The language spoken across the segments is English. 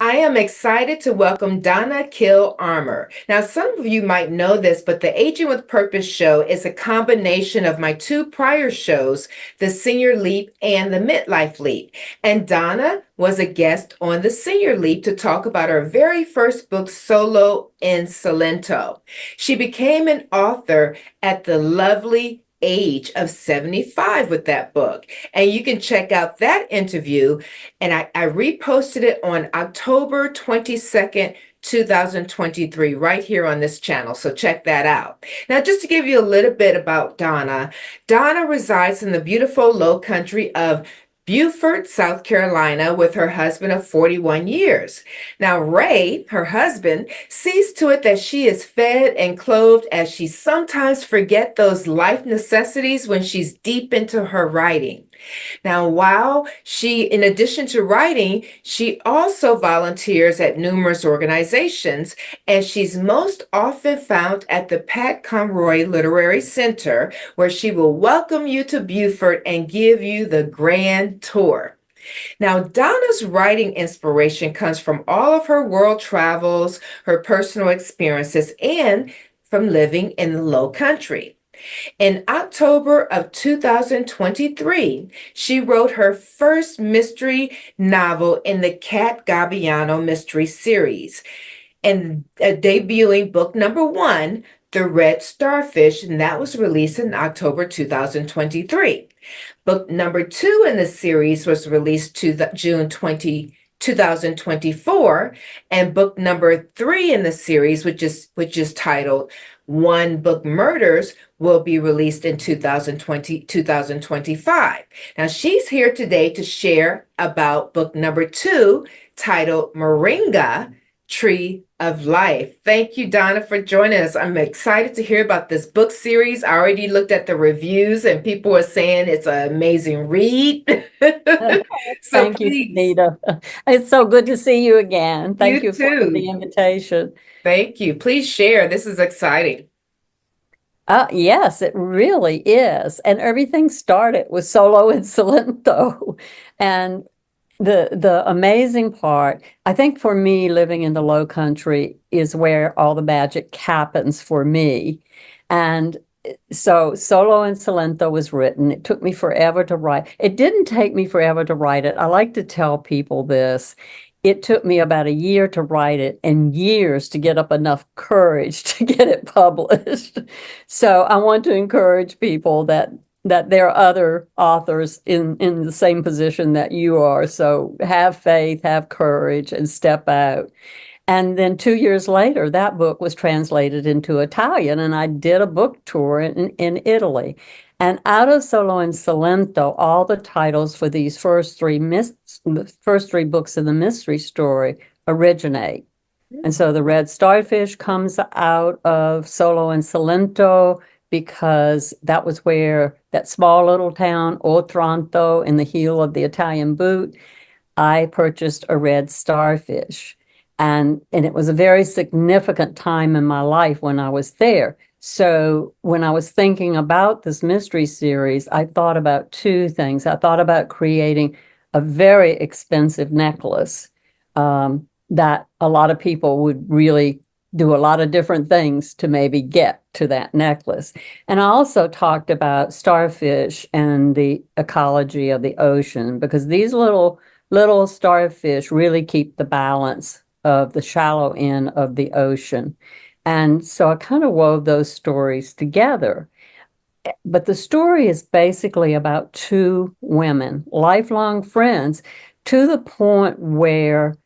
I am excited to welcome Donna Keel Armour. Now, some of you might know this, but the Aging with Purpose show is a combination of my two prior shows, the Senior Leap and the Midlife Leap. And Donna was a guest on the Senior Leap to talk about her very first book, Solo in Salento. She became an author at the lovely age of 75 with that book. And you can check out that interview. And I reposted it on October 22nd, 2023, right here on this channel. So check that out. Now, just to give you a little bit about Donna, Donna resides in the beautiful low country of Beaufort, South Carolina, with her husband of 41 years. Now, Ray, her husband, sees to it that she is fed and clothed as she sometimes forgets those life necessities when she's deep into her writing. Now, while in addition to writing, she also volunteers at numerous organizations, and she's most often found at the Pat Conroy Literary Center, where she will welcome you to Beaufort and give you the grand tour. Now, Donna's writing inspiration comes from all of her world travels, her personal experiences, and from living in the Low Country. In October of 2023, she wrote her first mystery novel in the Gabbiano mystery series, and debuting book number one, The Red Starfish, and that was released in October 2023. Book number two in the series was released to June 2024, and book number three in the series, which is titled One Book Murders, will be released in 2025. Now, she's here today to share about book number two, titled Moringa, Tree of Life. Thank you, Donna, for joining us. I'm excited to hear about this book series. I already looked at the reviews and people are saying it's an amazing read. So Thank you, please, Nita. It's so good to see you again. Thank you you for the too. invitation. Thank you. Please share. This is exciting. Yes, it really is. And everything started with Solo in Salento. And the amazing part, I think for me, living in the Low Country is where all the magic happens for me. And so Solo in Salento was written. It took me forever to write. It didn't take me forever to write it. I like to tell people this. It took me about a year to write it and years to get up enough courage to get it published. So I want to encourage people that there are other authors in the same position that you are. So have faith, have courage, and step out. And then 2 years later, that book was translated into Italian, and I did a book tour in Italy. And out of Solo in Salento, all the titles for these first three books in the mystery story originate. And so the Red Starfish comes out of Solo in Salento because that was where that small little town, Otranto, in the heel of the Italian boot, I purchased a red starfish. And it was a very significant time in my life when I was there. So when I was thinking about this mystery series, I thought about two things. I thought about creating a very expensive necklace that a lot of people would really do a lot of different things to maybe get to that necklace. And I also talked about starfish and the ecology of the ocean, because these little starfish really keep the balance of the shallow end of the ocean. And so I kind of wove those stories together. But the story is basically about two women, lifelong friends, to the point where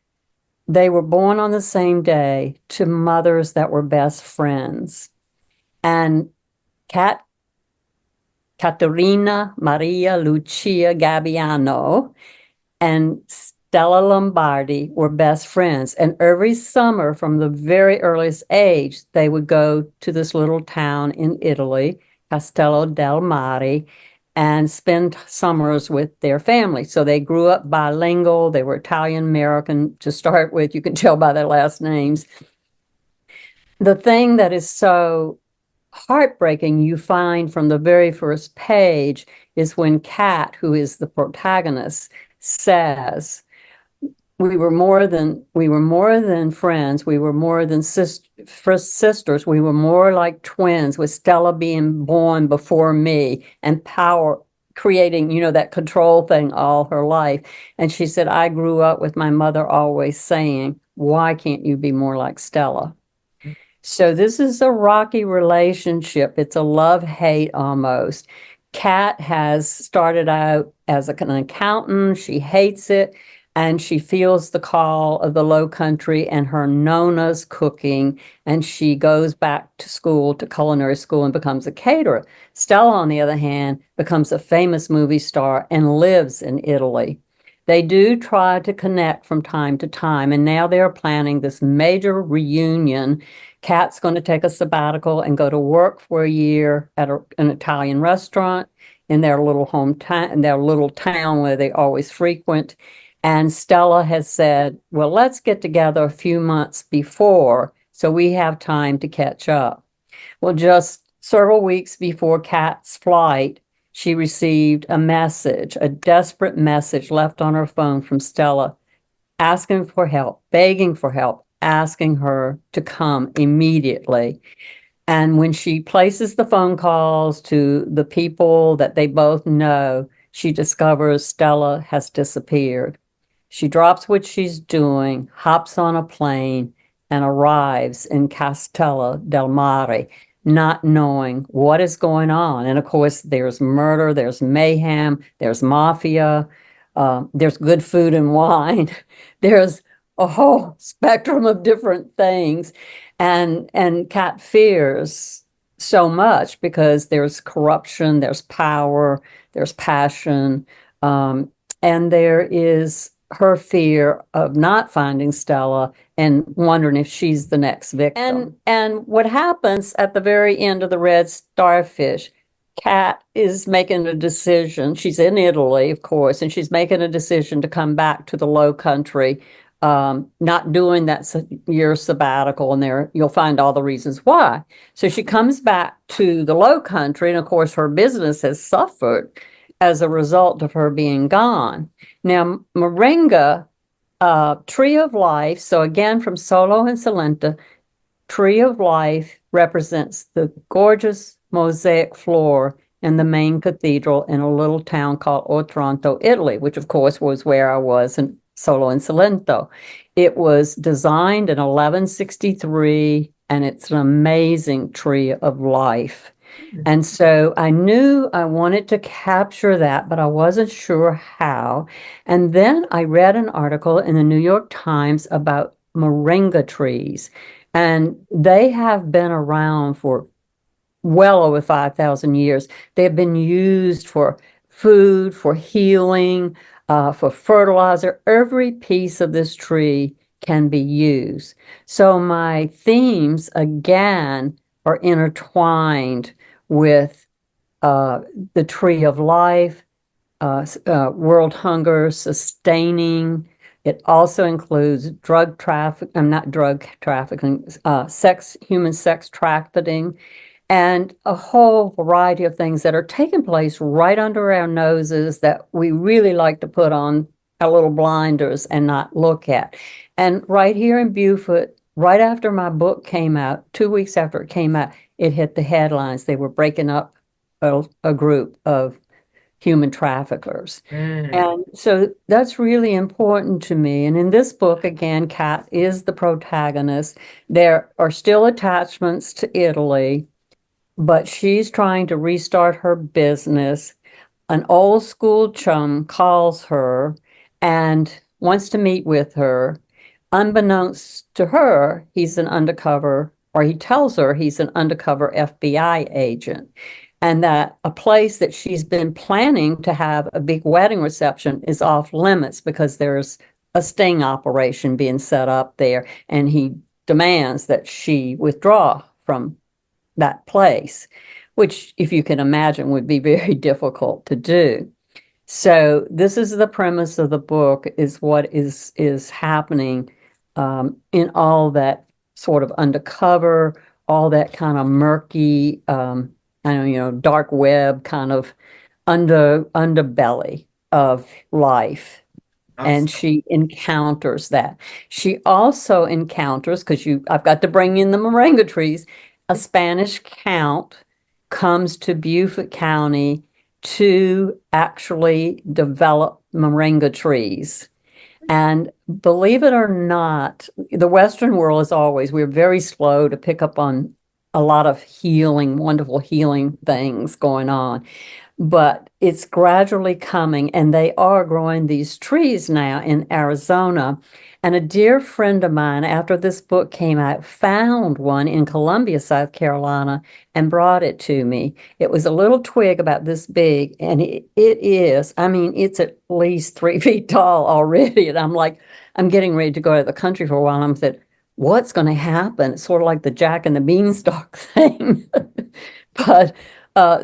they were born on the same day to mothers that were best friends. And Caterina Maria Lucia Gabbiano and Stella Lombardi were best friends. And every summer from the very earliest age, they would go to this little town in Italy, Castello del Mare, and spend summers with their family. So they grew up bilingual. They were Italian American to start with. You can tell by their last names. The thing that is so heartbreaking you find from the very first page is when Kat, who is the protagonist, says, we were more than friends. We were more than sisters. We were more like twins, with Stella being born before me and power creating, that control thing all her life. And she said, I grew up with my mother always saying, why can't you be more like Stella? So this is a rocky relationship. It's a love-hate almost. Kat has started out as an accountant. She hates it, and she feels the call of the low country and her Nona's cooking, and she goes back to school, to culinary school, and becomes a caterer. Stella, on the other hand, becomes a famous movie star and lives in Italy. They do try to connect from time to time, and now they're planning this major reunion. Kat's going to take a sabbatical and go to work for a year at an Italian restaurant in their little hometown, in their little town where they always frequent. And Stella has said, well, let's get together a few months before so we have time to catch up. Well, just several weeks before Kat's flight, she received a message, a desperate message left on her phone from Stella, asking for help, begging for help, asking her to come immediately. And when she places the phone calls to the people that they both know, she discovers Stella has disappeared. She drops what she's doing, hops on a plane, and arrives in Castella del Mare, not knowing what is going on. And of course, there's murder, there's mayhem, there's mafia, there's good food and wine, there's a whole spectrum of different things. And Kat fears so much because there's corruption, there's power, there's passion, and there is her fear of not finding Stella and wondering if she's the next victim. And what happens at the very end of The Red Starfish, Kat is making a decision. She's in Italy, of course, and she's making a decision to come back to the Low Country, not doing that year sabbatical, and there you'll find all the reasons why. So she comes back to the Low Country, and of course her business has suffered as a result of her being gone. Now, Moringa, Tree of Life, so again from Solo and Salenta, Tree of Life represents the gorgeous mosaic floor in the main cathedral in a little town called Otranto, Italy, which of course was where I was in Solo and Salento. It was designed in 1163, and it's an amazing tree of life. And so I knew I wanted to capture that, but I wasn't sure how. And then I read an article in the New York Times about moringa trees, and they have been around for well over 5,000 years. They have been used for food, for healing, for fertilizer. Every piece of this tree can be used. So my themes, again, are intertwined with the tree of life, world hunger, sustaining. It also includes drug traffic, not drug trafficking, human sex trafficking, and a whole variety of things that are taking place right under our noses that we really like to put on our little blinders and not look at. And right here in Beaufort, right after my book came out, 2 weeks after it came out, it hit the headlines. They were breaking up a group of human traffickers. And so that's really important to me. And in this book, again, Kat is the protagonist. There are still attachments to Italy, but she's trying to restart her business. An old school chum calls her and wants to meet with her. Unbeknownst to her, he's an undercover, or he tells her he's an undercover FBI agent, and that a place that she's been planning to have a big wedding reception is off limits because there's a sting operation being set up there, and he demands that she withdraw from that place, which, if you can imagine, would be very difficult to do. So this is the premise of the book, is what is happening in all that sort of undercover, all that kind of murky, I don't know, dark web kind of underbelly of life. and Awesome. she encounters that. She also encounters, because I've got to bring in the moringa trees, a Spanish count comes to Beaufort County to actually develop moringa trees. And believe it or not, the Western world is always, we're very slow to pick up on a lot of healing, wonderful healing things going on, but it's gradually coming, and they are growing these trees now in Arizona. And a dear friend of mine, after this book came out, found one in Columbia, South Carolina, and brought it to me. It was a little twig about this big, and it is, I mean, it's at least 3 feet tall already. And I'm like, I'm getting ready to go to the country for a while. And I'm said, what's going to happen? It's sort of like the Jack and the Beanstalk thing. But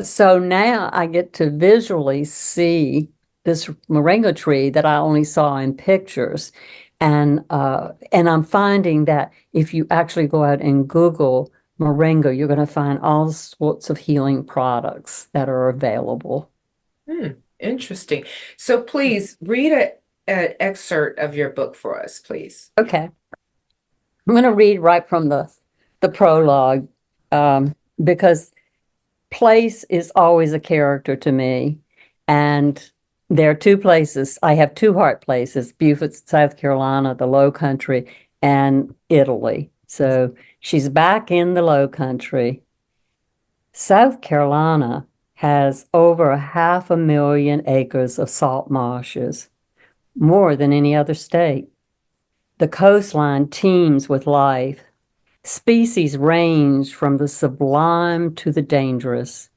so now I get to visually see this moringa tree that I only saw in pictures. And I'm finding that if you actually go out and Google moringa, you're going to find all sorts of healing products that are available. Hmm, interesting. So please read an excerpt of your book for us, please. Okay. I'm going to read right from the prologue, because place is always a character to me. And there are two places. I have two heart places, Beaufort, South Carolina, the Low Country, and Italy. So she's back in the Low Country. South Carolina has over 500,000 acres of salt marshes, more than any other state. The coastline teems with life. Species range from the sublime to the dangerous.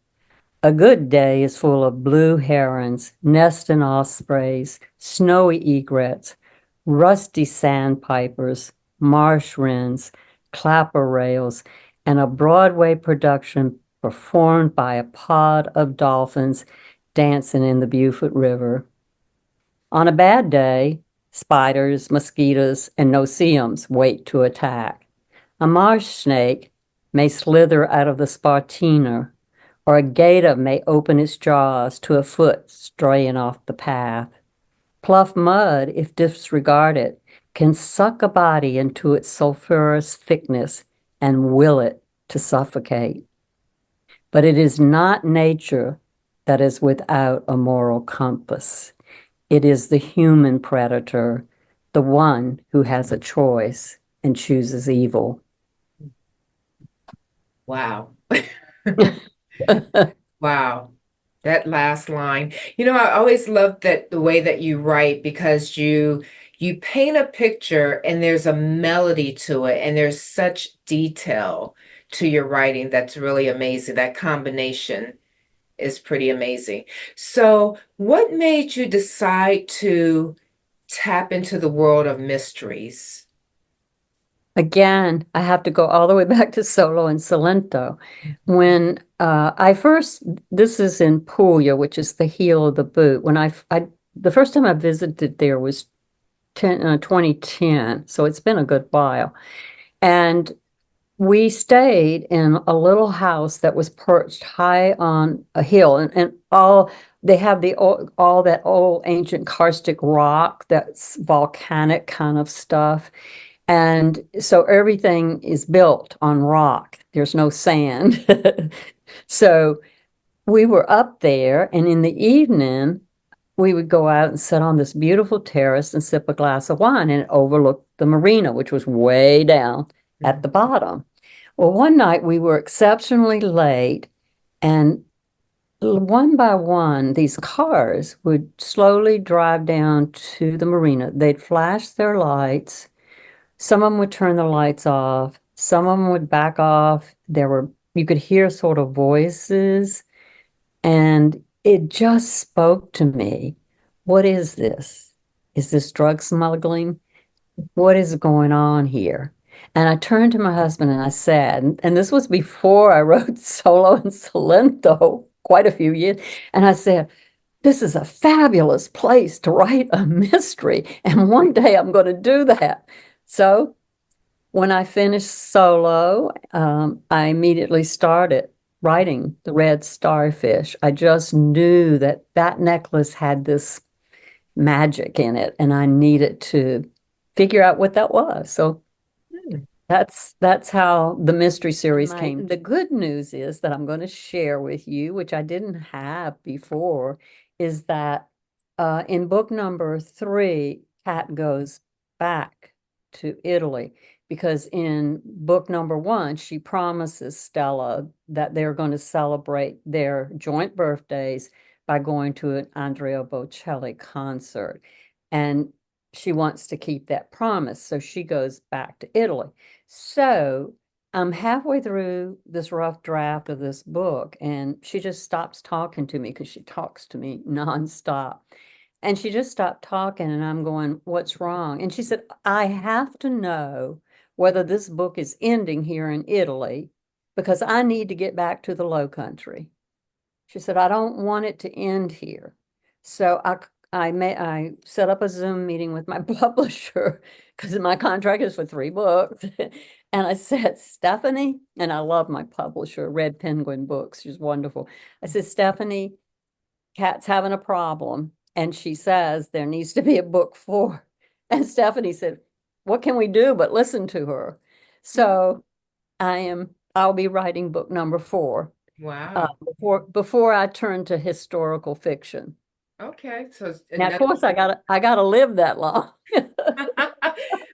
A good day is full of blue herons, nesting ospreys, snowy egrets, rusty sandpipers, marsh wrens, clapper rails, and a Broadway production performed by a pod of dolphins dancing in the Beaufort River. On a bad day, spiders, mosquitoes, and no-see-ums wait to attack. A marsh snake may slither out of the spartina, or a gator may open its jaws to a foot straying off the path. Pluff mud, if disregarded, can suck a body into its sulfurous thickness and will it to suffocate. But it is not nature that is without a moral compass. It is the human predator, the one who has a choice and chooses evil. Wow. Wow. That last line. I always love that the way that you write because you paint a picture and there's a melody to it and there's such detail to your writing that's really amazing. That combination is pretty amazing. So, what made you decide to tap into the world of mysteries? Again, I have to go all the way back to Solo and Salento. When this is in Puglia, which is the heel of the boot. The first time I visited there was 2010, so it's been a good while. And we stayed in a little house that was perched high on a hill, and they have all that old ancient karstic rock, that's volcanic kind of stuff. And so everything is built on rock. There's no sand. So we were up there, and in the evening, we would go out and sit on this beautiful terrace and sip a glass of wine, and it overlooked the marina, which was way down at the bottom. Well, one night we were exceptionally late, and one by one, these cars would slowly drive down to the marina. They'd flash their lights. Some of them would turn the lights off. Some of them would back off. You could hear sort of voices, and it just spoke to me. What is this? Is this drug smuggling? What is going on here? And I turned to my husband and I said, and this was before I wrote Solo and Salento, quite a few years, and I said, this is a fabulous place to write a mystery, and one day I'm going to do that. So when I finished Solo, I immediately started writing The Red Starfish. I just knew that necklace had this magic in it, and I needed to figure out what that was. So Hmm. that's how the mystery series came. The good news is that I'm going to share with you, which I didn't have before, is that in book number 3, Kat goes back to Italy because in book number 1, she promises Stella that they're going to celebrate their joint birthdays by going to an Andrea Bocelli concert. And she wants to keep that promise. So she goes back to Italy. So I'm halfway through this rough draft of this book, and she just stops talking to me because she talks to me nonstop. And she just stopped talking, and I'm going, "What's wrong?" And she said, "I have to know whether this book is ending here in Italy because I need to get back to the Low Country." She said, "I don't want it to end here." So I set up a Zoom meeting with my publisher because my contract is for 3 books. And I said, "Stephanie," and I love my publisher, Red Penguin Books. She's wonderful. I said, "Stephanie, Kat's having a problem, and she says there needs to be a book 4." And Stephanie said, "What can we do but listen to her?" So I'll be writing book number 4 Wow. before I turn to historical fiction. Okay. So it's Now, of another. course, I gotta live that long.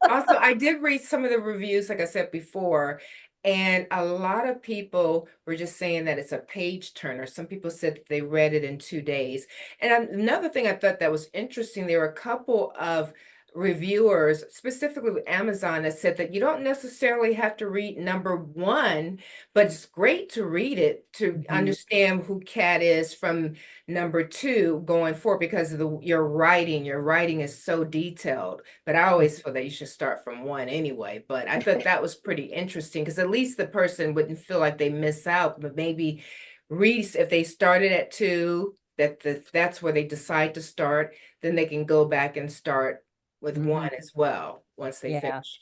Also, I did read some of the reviews, like I said before, and a lot of people were just saying that it's a page turner. Some people said that they read it in 2 days. And another thing I thought that was interesting, there were a couple of reviewers, specifically with Amazon, that said that you don't necessarily have to read number 1, but it's great to read it to Mhm. understand who Cat is from number 2 going forward because of your writing is so detailed. But I always feel that you should start from 1 anyway. But I thought that was pretty interesting because at least the person wouldn't feel like they miss out, but maybe read if they started at 2, that's where they decide to start, then they can go back and start with 1 Mhm. as well once they Yeah. finish.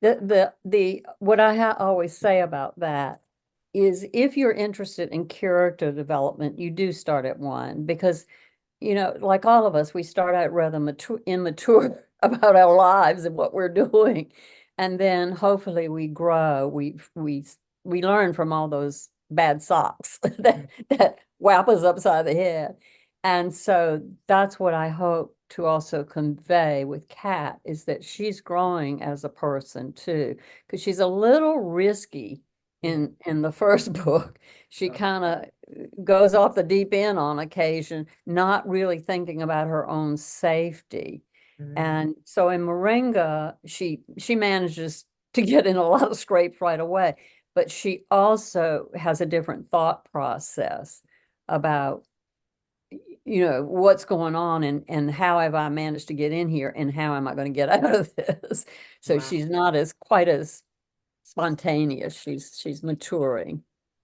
The what I always say about that is if you're interested in character development, you do start at 1 because like all of us, we start out rather immature about our lives and what we're doing. And then hopefully we grow. We learn from all those bad socks that whap us upside the head. And so that's what I hope to also convey with Kat is that she's growing as a person too, because she's a little risky Mm, in the first book. She oh, kind of goes off the deep end on occasion, not really thinking about her own safety. mm, And so in Moringa, she manages to get in a lot of scrapes right away, but she also has a different thought process about what's going on and how have I managed to get in here and how am I going to get out of this. So wow. she's not as quite as spontaneous. She's maturing.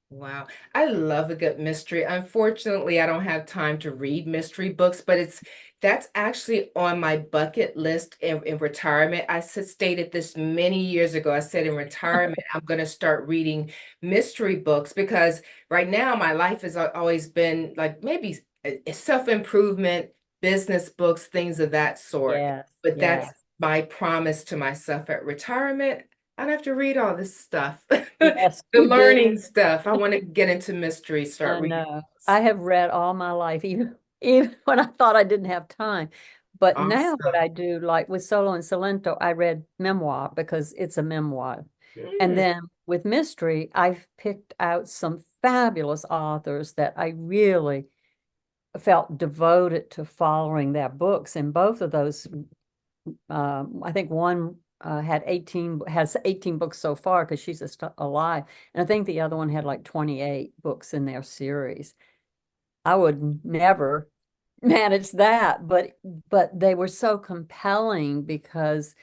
Wow. I love a good mystery. Unfortunately, I don't have time to read mystery books, but that's actually on my bucket list in retirement. Stated this many years ago. I said in retirement, I'm going to start reading mystery books because right now my life has always been like maybe self-improvement, business books, things of that sort. Yes, But that's yes, my promise to myself at retirement. I don't have to read all this stuff. yes, The you do. learning stuff. I want to get into mystery, start I reading know. books. I have read all my life, even when I thought I didn't have time. But now what Awesome. I do, like with Solo and Salento, I read memoir because it's a memoir. And Mm, then with mystery, I've picked out some fabulous authors that I really felt devoted to following their books. And both of those, I think one has 18 books so far because she's alive. And I think the other one had like 28 books in their series. I would never manage that, but they were so compelling because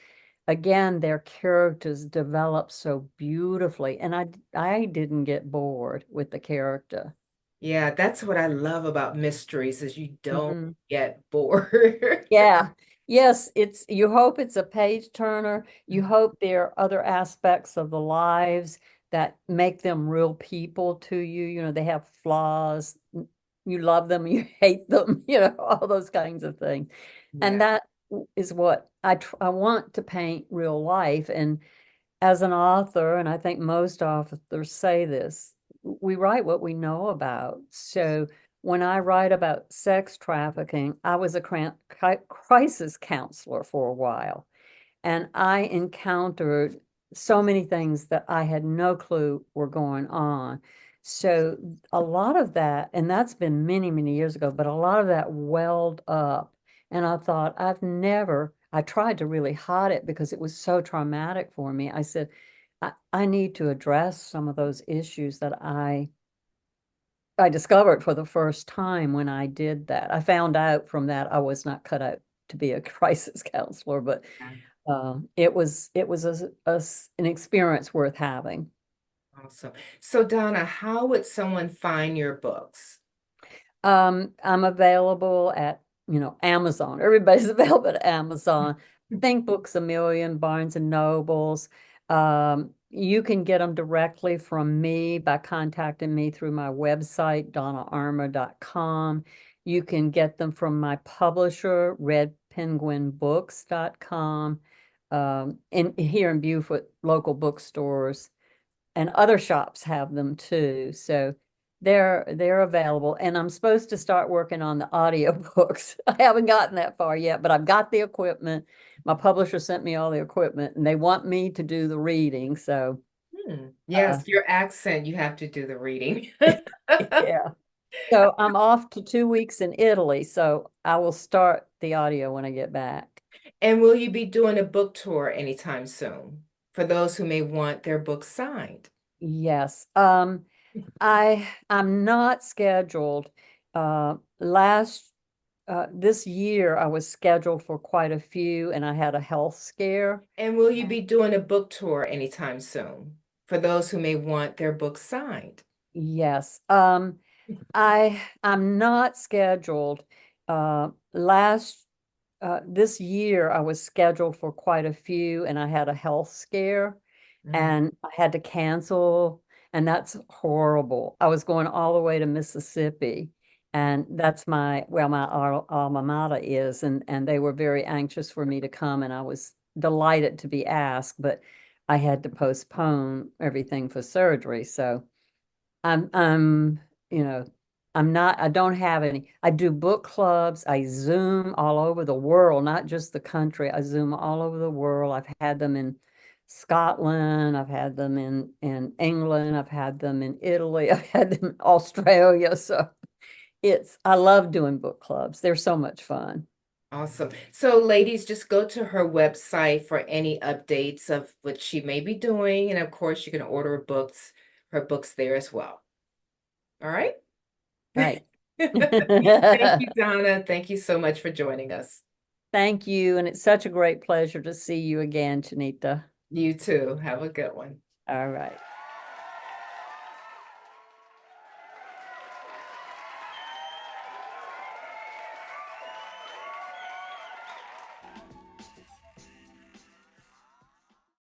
again, their characters developed so beautifully, and I didn't get bored with the character. yeah, that's what I love about mysteries is you don't Mhm. get bored. Yeah. Yes, you hope it's a page turner. You hope there are other aspects of the lives that make them real people to you. They have flaws. You love them, you hate them, all those kinds of things. And Yeah. that is what I want to paint real life. And as an author, and I think most authors say this, we write what we know about. So when I write about sex trafficking, I was a crisis counselor for a while, and I encountered so many things that I had no clue were going on. So a lot of that, and that's been many, many years ago, but a lot of that welled up. And I thought, I tried to really hide it because it was so traumatic for me. I said, I need to address some of those issues that I discovered for the first time when I did that. I found out from that I was not cut out to be a crisis counselor, but it was an experience worth having. Awesome. So, Donna, how would someone find your books? I'm available at, Amazon. Everybody's available at Amazon. Think Books a Million, Barnes and Nobles. You can get them directly from me by contacting me through my website, donnakeelarmer.com. You can get them from my publisher, redpenguinbooks.com. In here in Beaufort, local bookstores and other shops have them too. So they're available. And I'm supposed to start working on the audiobooks. I haven't gotten that far yet, but I've got the equipment. My publisher sent me all the equipment and they want me to do the reading. So uh, Yes, your accent, you have to do the reading. yeah. So I'm off to 2 weeks in Italy. So I will start the audio when I get back. And will you be doing a book tour anytime soon for those who may want their books signed? Yes. I'm not scheduled. Last This year I was scheduled for quite a few, and I had a health scare. And will you be doing a book tour anytime soon for those who may want their books signed? Yes. I'm not scheduled. Last This year I was scheduled for quite a few, and I had a health scare. Mm. And I had to cancel, and that's horrible. I was going all the way to Mississippi, and that's where my alma mater is, and they were very anxious for me to come, and I was delighted to be asked, but I had to postpone everything for surgery. So I'm, you know, I don't have any. I do book clubs. I Zoom all over the world, not just the country. I Zoom all over the world. I've had them in Scotland. I've had them in England. I've had them in Italy. I've had them in Australia. So I love doing book clubs. They're so much fun. Awesome. So, ladies, just go to her website for any updates of what she may be doing. And of course, you can order her books there as well. All right. Right. Thank you, Donna. Thank you so much for joining us. Thank you. And it's such a great pleasure to see you again, Janita. You too. Have a good one. All right.